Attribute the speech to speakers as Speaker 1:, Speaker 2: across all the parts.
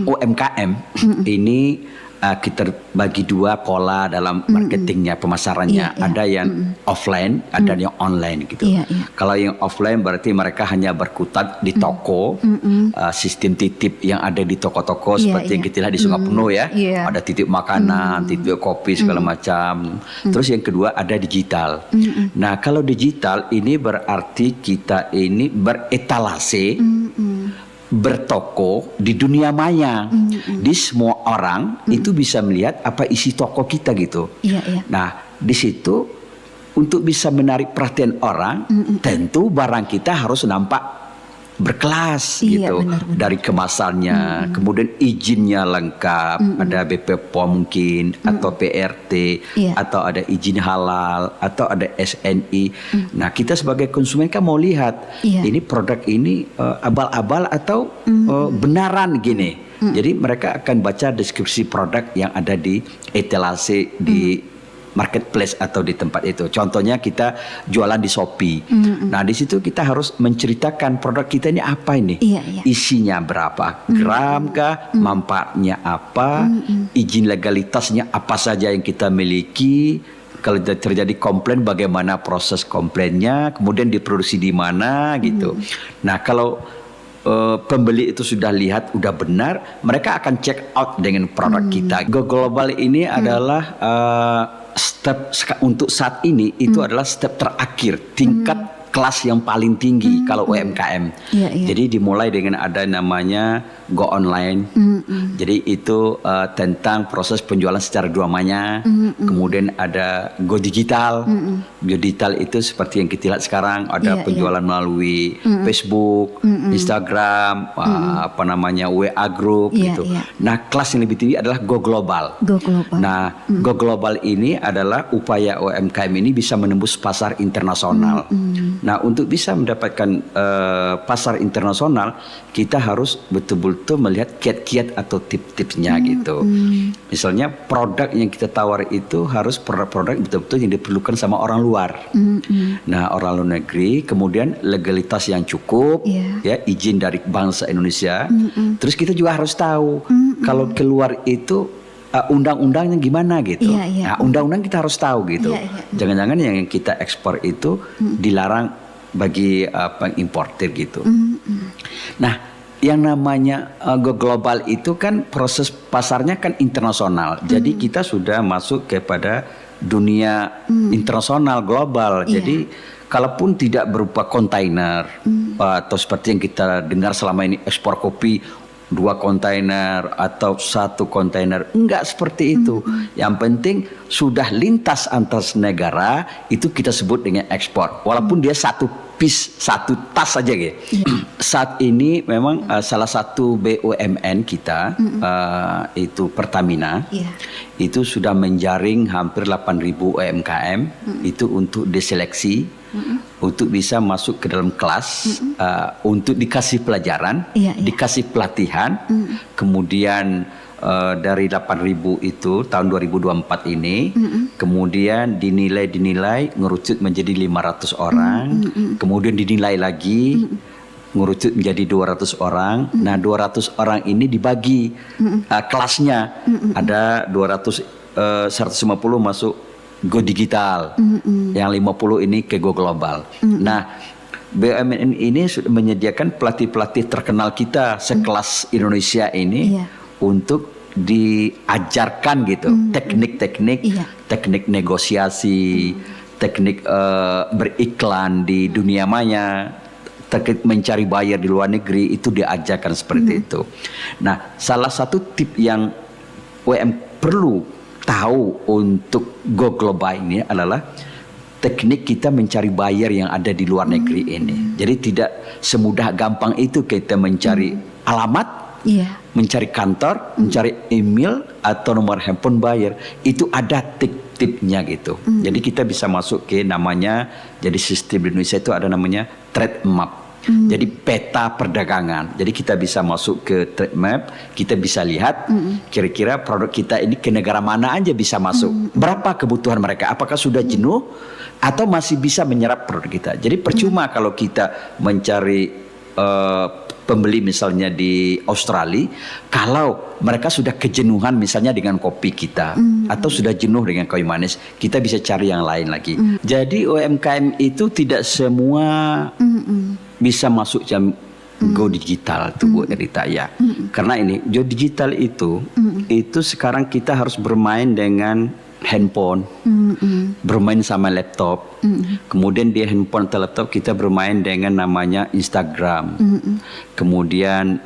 Speaker 1: UMKM ini kita bagi dua pola dalam marketingnya, pemasarannya. Ada yang offline, ada yang online gitu. Kalau yang offline berarti mereka hanya berkutat di toko, sistem titip yang ada di toko-toko seperti yang kita lihat di Sungai Penuh ya. Ada titip makanan, titip kopi segala macam. Terus yang kedua ada digital. Nah kalau digital ini berarti kita ini beretalase, bertoko di dunia maya, di semua orang itu bisa melihat apa isi toko kita gitu. Nah di situ untuk bisa menarik perhatian orang, tentu barang kita harus nampak berkelas gitu,
Speaker 2: benar.
Speaker 1: dari kemasannya, kemudian izinnya lengkap, ada BPOM mungkin, atau PRT, atau ada izin halal, atau ada SNI. Nah kita sebagai konsumen kan mau lihat ini produk ini abal-abal atau benaran gini. Jadi mereka akan baca deskripsi produk yang ada di etalase di marketplace atau di tempat itu. Contohnya kita jualan di Shopee. Nah di situ kita harus menceritakan produk kita ini apa ini, isinya berapa gram kah, manfaatnya apa, izin legalitasnya apa saja yang kita miliki. Kalau terjadi komplain bagaimana proses komplainnya, kemudian diproduksi di mana gitu. Nah kalau pembeli itu sudah lihat udah benar, mereka akan check out dengan produk kita. Go Global ini adalah step untuk saat ini itu adalah step terakhir, tingkat kelas yang paling tinggi kalau UMKM. Jadi dimulai dengan ada namanya Go Online. Jadi itu tentang proses penjualan secara dua maya. Kemudian ada Go Digital. Go Digital itu seperti yang kita lihat sekarang, ada penjualan melalui Facebook, Instagram, apa namanya WA Group gitu. Nah kelas yang lebih tinggi adalah Go Global. Nah Go Global ini adalah upaya UMKM ini bisa menembus pasar internasional. Nah untuk bisa mendapatkan pasar internasional, kita harus betul-betul melihat kiat-kiat atau tip-tipsnya gitu. Misalnya produk yang kita tawar itu harus produk-produk betul-betul yang diperlukan sama orang luar. Nah orang luar negeri, kemudian legalitas yang cukup, ya izin dari bangsa Indonesia. Terus kita juga harus tahu kalau keluar itu undang-undangnya gimana gitu. Nah, undang-undang kita harus tahu gitu. Jangan-jangan yang kita ekspor itu dilarang bagi pengimportir gitu. Nah, yang namanya Go Global itu kan proses pasarnya kan internasional. Jadi kita sudah masuk kepada dunia internasional global. Jadi kalaupun tidak berupa kontainer atau seperti yang kita dengar selama ini ekspor kopi 2 kontainer atau 1 kontainer, enggak seperti itu. Yang penting sudah lintas antar negara, itu kita sebut dengan ekspor. Walaupun dia satu piece, satu tas saja gitu. Saat ini memang salah satu BUMN kita itu Pertamina, itu sudah menjaring hampir 8.000 UMKM itu untuk diseleksi, untuk bisa masuk ke dalam kelas, untuk dikasih pelajaran, dikasih pelatihan, kemudian dari 8.000 itu tahun 2024 ini, kemudian dinilai ngerucut menjadi 500 orang, kemudian dinilai lagi ngerucut menjadi 200 orang. Nah 200 orang ini dibagi kelasnya, ada 150 masuk Go Digital, yang 50 ini ke Go Global. Nah BUMN ini sudah menyediakan pelatih-pelatih terkenal kita sekelas Indonesia ini untuk diajarkan gitu teknik negosiasi, teknik beriklan di dunia maya, teknik mencari buyer di luar negeri, itu diajarkan seperti itu. Nah salah satu tip yang perlu tahu untuk Go Global ini adalah teknik kita mencari buyer yang ada di luar negeri ini. Jadi tidak semudah gampang itu kita mencari alamat, mencari kantor, mencari email atau nomor handphone buyer. Itu ada tip-tipnya gitu. Jadi kita bisa masuk ke namanya, jadi sistem di Indonesia itu ada namanya trade map. Jadi peta perdagangan. Jadi kita bisa masuk ke trade map, kita bisa lihat kira-kira produk kita ini ke negara mana aja bisa masuk. Berapa kebutuhan mereka? Apakah sudah jenuh atau masih bisa menyerap produk kita? Jadi percuma kalau kita mencari pembeli misalnya di Australia, kalau mereka sudah kejenuhan misalnya dengan kopi kita atau sudah jenuh dengan kayu manis, kita bisa cari yang lain lagi. Jadi UMKM itu tidak semua bisa masuk jam go digital tuh Bu Rita ya. Karena ini go digital itu sekarang kita harus bermain dengan handphone, bermain sama laptop. Kemudian di handphone atau laptop kita bermain dengan namanya Instagram, kemudian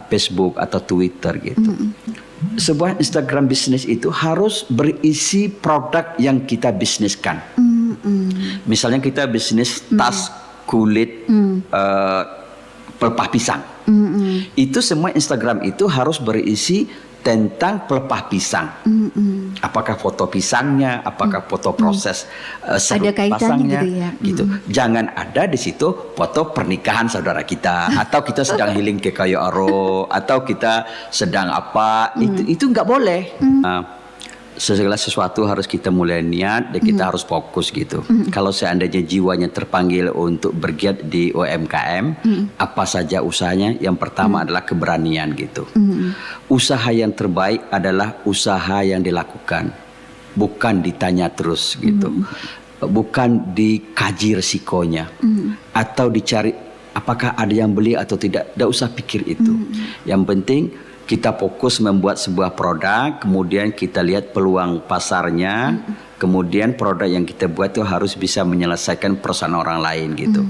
Speaker 1: Facebook atau Twitter gitu. Sebuah Instagram bisnis itu harus berisi produk yang kita bisniskan. Misalnya kita bisnis tas kulit pelepah pisang. Itu semua Instagram itu harus berisi tentang pelepah pisang. Apakah foto pisangnya, apakah foto proses serut pasangnya, gitu. Jangan ada di situ foto pernikahan saudara kita, atau kita sedang healing ke kayu aro, atau kita sedang apa, itu nggak boleh. Segala sesuatu harus kita mulai niat dan kita harus fokus gitu. Kalau seandainya jiwanya terpanggil untuk bergiat di UMKM, apa saja usahanya? Yang pertama adalah keberanian gitu. Usaha yang terbaik adalah usaha yang dilakukan, bukan ditanya terus gitu. Bukan dikaji resikonya atau dicari apakah ada yang beli atau tidak. Tidak usah pikir itu. Yang penting kita fokus membuat sebuah produk, kemudian kita lihat peluang pasarnya, kemudian produk yang kita buat itu harus bisa menyelesaikan persoalan orang lain gitu.